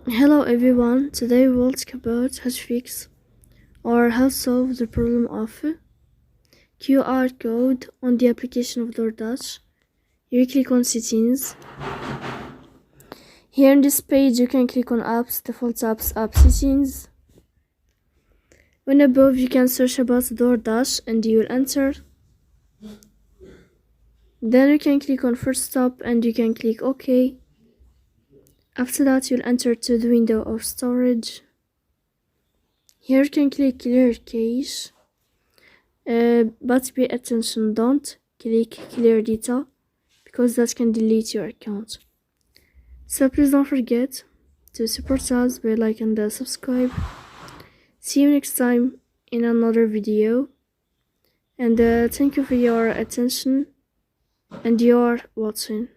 Hello everyone, today we'll talk about how to fix or how to solve the problem of QR code on the application of DoorDash. You click on settings. Here in this page you can click on apps, default apps, app settings. When above you can search about DoorDash and you will enter. Then you can click on first stop and you can click OK. After that you'll enter to the window of storage. Here you can click clear cache, but pay attention, don't click clear data because that can delete your account. So please don't forget to support us by like and subscribe. See you next time in another video, and thank you for your attention and your watching.